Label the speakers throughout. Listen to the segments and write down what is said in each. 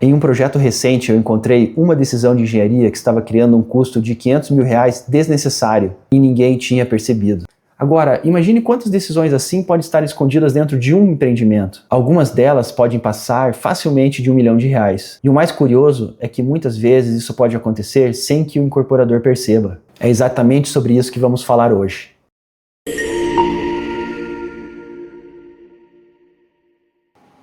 Speaker 1: Em um projeto recente, eu encontrei uma decisão de engenharia que estava criando um custo de R$500 mil desnecessário e ninguém tinha percebido. Agora, imagine quantas decisões assim podem estar escondidas dentro de um empreendimento. Algumas delas podem passar facilmente de R$1 milhão. E o mais curioso é que muitas vezes isso pode acontecer sem que o incorporador perceba. É exatamente sobre isso que vamos falar hoje.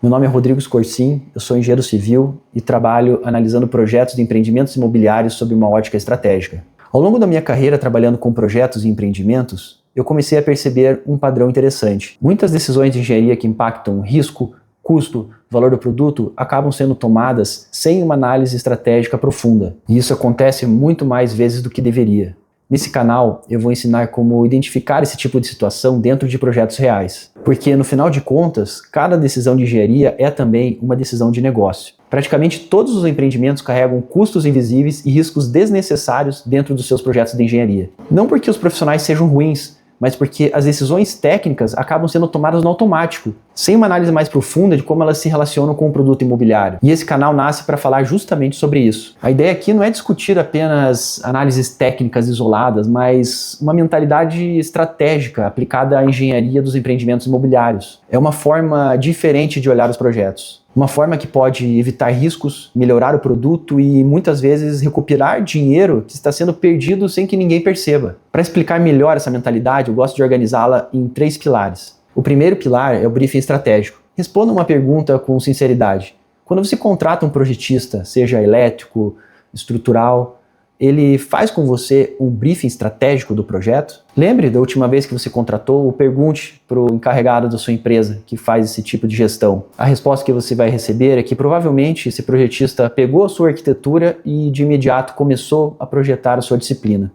Speaker 1: Meu nome é Rodrigo Scorsin, eu sou engenheiro civil e trabalho analisando projetos de empreendimentos imobiliários sob uma ótica estratégica. Ao longo da minha carreira trabalhando com projetos e empreendimentos, eu comecei a perceber um padrão interessante. Muitas decisões de engenharia que impactam risco, custo, valor do produto acabam sendo tomadas sem uma análise estratégica profunda. E isso acontece muito mais vezes do que deveria. Nesse canal, eu vou ensinar como identificar esse tipo de situação dentro de projetos reais. Porque, no final de contas, cada decisão de engenharia é também uma decisão de negócio. Praticamente todos os empreendimentos carregam custos invisíveis e riscos desnecessários dentro dos seus projetos de engenharia. Não porque os profissionais sejam ruins, mas porque as decisões técnicas acabam sendo tomadas no automático, sem uma análise mais profunda de como elas se relacionam com o produto imobiliário. E esse canal nasce para falar justamente sobre isso. A ideia aqui não é discutir apenas análises técnicas isoladas, mas uma mentalidade estratégica aplicada à engenharia dos empreendimentos imobiliários. É uma forma diferente de olhar os projetos. Uma forma que pode evitar riscos, melhorar o produto e muitas vezes recuperar dinheiro que está sendo perdido sem que ninguém perceba. Para explicar melhor essa mentalidade, eu gosto de organizá-la em 3 pilares. O primeiro pilar é o briefing estratégico. Responda uma pergunta com sinceridade. Quando você contrata um projetista, seja elétrico, estrutural, ele faz com você um briefing estratégico do projeto? Lembre da última vez que você contratou ou pergunte para o encarregado da sua empresa que faz esse tipo de gestão. A resposta que você vai receber é que provavelmente esse projetista pegou a sua arquitetura e de imediato começou a projetar a sua disciplina.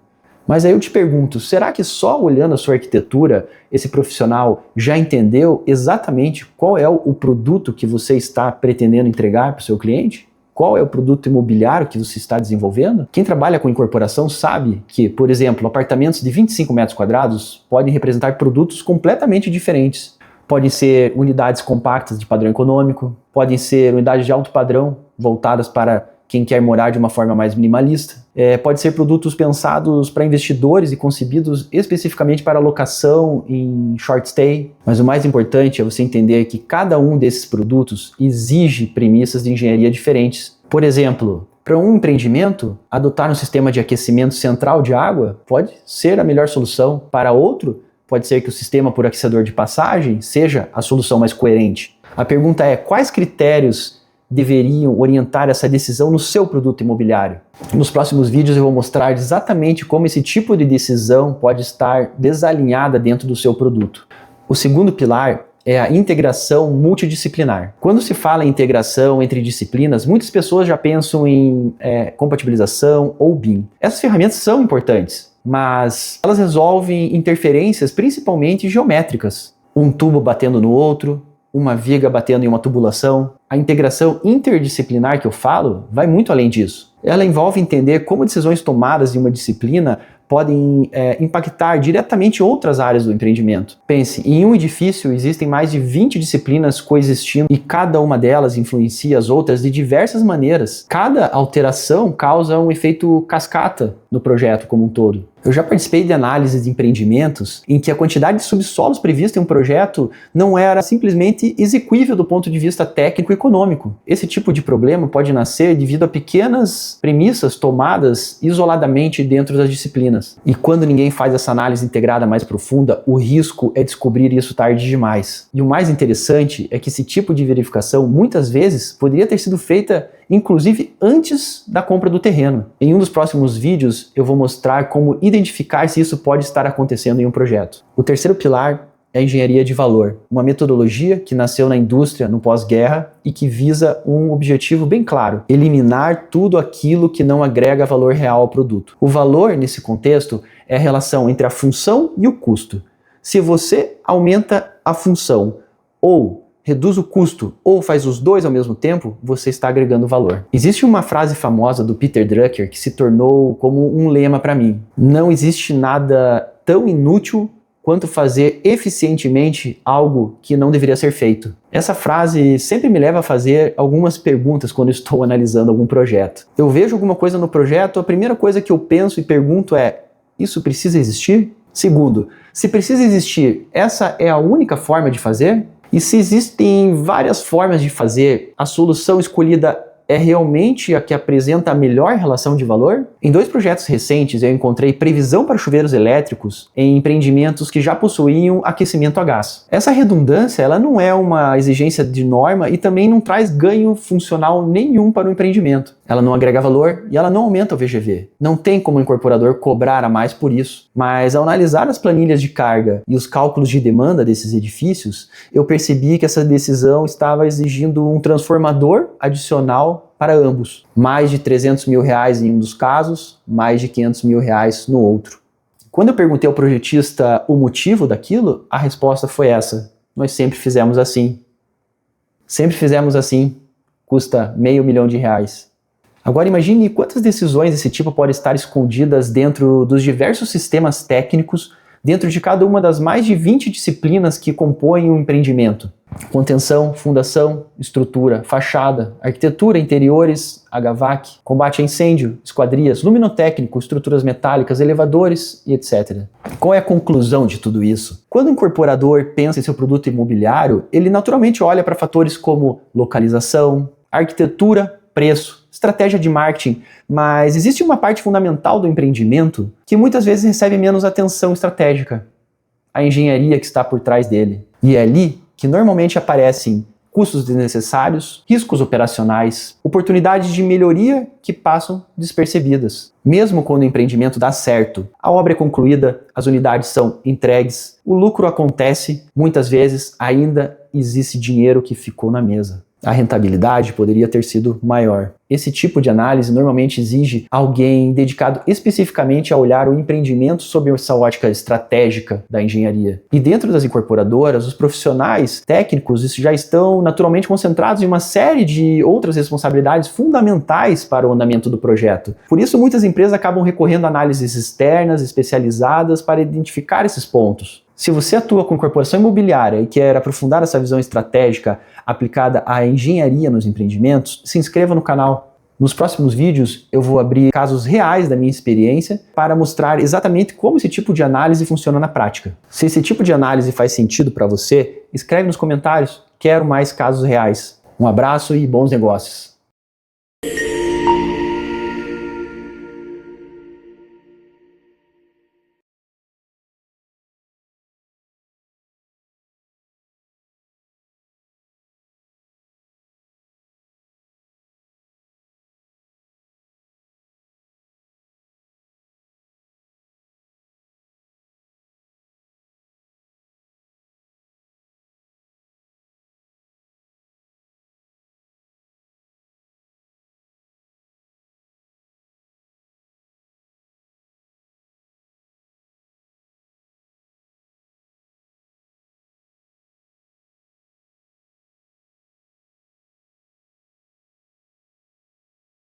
Speaker 1: Mas aí eu te pergunto, será que só olhando a sua arquitetura, esse profissional já entendeu exatamente qual é o produto que você está pretendendo entregar para o seu cliente? Qual é o produto imobiliário que você está desenvolvendo? Quem trabalha com incorporação sabe que, por exemplo, apartamentos de 25 metros quadrados podem representar produtos completamente diferentes. Podem ser unidades compactas de padrão econômico, podem ser unidades de alto padrão voltadas para quem quer morar de uma forma mais minimalista. Pode ser produtos pensados para investidores e concebidos especificamente para locação em short stay. Mas o mais importante é você entender que cada um desses produtos exige premissas de engenharia diferentes. Por exemplo, para um empreendimento, adotar um sistema de aquecimento central de água pode ser a melhor solução. Para outro, pode ser que o sistema por aquecedor de passagem seja a solução mais coerente. A pergunta é, quais critérios deveriam orientar essa decisão no seu produto imobiliário? Nos próximos vídeos eu vou mostrar exatamente como esse tipo de decisão pode estar desalinhada dentro do seu produto. O segundo pilar é a integração multidisciplinar. Quando se fala em integração entre disciplinas, muitas pessoas já pensam em compatibilização ou BIM. Essas ferramentas são importantes, mas elas resolvem interferências principalmente geométricas. Um tubo batendo no outro, uma viga batendo em uma tubulação. A integração interdisciplinar que eu falo vai muito além disso. Ela envolve entender como decisões tomadas em uma disciplina podem impactar diretamente outras áreas do empreendimento. Pense, em um edifício existem mais de 20 disciplinas coexistindo e cada uma delas influencia as outras de diversas maneiras. Cada alteração causa um efeito cascata no projeto como um todo. Eu já participei de análises de empreendimentos em que a quantidade de subsolos prevista em um projeto não era simplesmente execuível do ponto de vista técnico e econômico. Esse tipo de problema pode nascer devido a pequenas premissas tomadas isoladamente dentro das disciplinas. E quando ninguém faz essa análise integrada mais profunda, o risco é descobrir isso tarde demais. E o mais interessante é que esse tipo de verificação muitas vezes poderia ter sido feita inclusive antes da compra do terreno. Em um dos próximos vídeos eu vou mostrar como identificar se isso pode estar acontecendo em um projeto. O terceiro pilar é a engenharia de valor, uma metodologia que nasceu na indústria no pós-guerra e que visa um objetivo bem claro: eliminar tudo aquilo que não agrega valor real ao produto. O valor, nesse contexto, é a relação entre a função e o custo. Se você aumenta a função ou reduz o custo ou faz os dois ao mesmo tempo, você está agregando valor. Existe uma frase famosa do Peter Drucker que se tornou como um lema para mim: não existe nada tão inútil quanto fazer eficientemente algo que não deveria ser feito. Essa frase sempre me leva a fazer algumas perguntas quando estou analisando algum projeto. Eu vejo alguma coisa no projeto, a primeira coisa que eu penso e pergunto é: isso precisa existir? Segundo, se precisa existir, essa é a única forma de fazer? E se existem várias formas de fazer, a solução escolhida é realmente a que apresenta a melhor relação de valor? Em 2 projetos recentes eu encontrei previsão para chuveiros elétricos em empreendimentos que já possuíam aquecimento a gás. Essa redundância ela não é uma exigência de norma e também não traz ganho funcional nenhum para o empreendimento. Ela não agrega valor e ela não aumenta o VGV. Não tem como o incorporador cobrar a mais por isso. Mas ao analisar as planilhas de carga e os cálculos de demanda desses edifícios, eu percebi que essa decisão estava exigindo um transformador adicional para ambos. Mais de R$300 mil em um dos casos, mais de R$500 mil no outro. Quando eu perguntei ao projetista o motivo daquilo, a resposta foi essa: nós sempre fizemos assim. Sempre fizemos assim. Custa R$500 mil. Agora imagine quantas decisões desse tipo podem estar escondidas dentro dos diversos sistemas técnicos, dentro de cada uma das mais de 20 disciplinas que compõem um empreendimento. Contenção, fundação, estrutura, fachada, arquitetura, interiores, HVAC, combate a incêndio, esquadrias, luminotécnico, estruturas metálicas, elevadores e etc. Qual é a conclusão de tudo isso? Quando o incorporador pensa em seu produto imobiliário, ele naturalmente olha para fatores como localização, arquitetura, preço, estratégia de marketing, mas existe uma parte fundamental do empreendimento que muitas vezes recebe menos atenção estratégica: a engenharia que está por trás dele. E é ali que normalmente aparecem custos desnecessários, riscos operacionais, oportunidades de melhoria que passam despercebidas. Mesmo quando o empreendimento dá certo, a obra é concluída, as unidades são entregues, o lucro acontece, muitas vezes ainda existe dinheiro que ficou na mesa. A rentabilidade poderia ter sido maior. Esse tipo de análise normalmente exige alguém dedicado especificamente a olhar o empreendimento sob essa ótica estratégica da engenharia. E dentro das incorporadoras, os profissionais técnicos já estão naturalmente concentrados em uma série de outras responsabilidades fundamentais para o andamento do projeto. Por isso, muitas empresas acabam recorrendo a análises externas, especializadas, para identificar esses pontos. Se você atua com incorporação imobiliária e quer aprofundar essa visão estratégica aplicada à engenharia nos empreendimentos, se inscreva no canal. Nos próximos vídeos eu vou abrir casos reais da minha experiência para mostrar exatamente como esse tipo de análise funciona na prática. Se esse tipo de análise faz sentido para você, escreve nos comentários. Quero mais casos reais. Um abraço e bons negócios.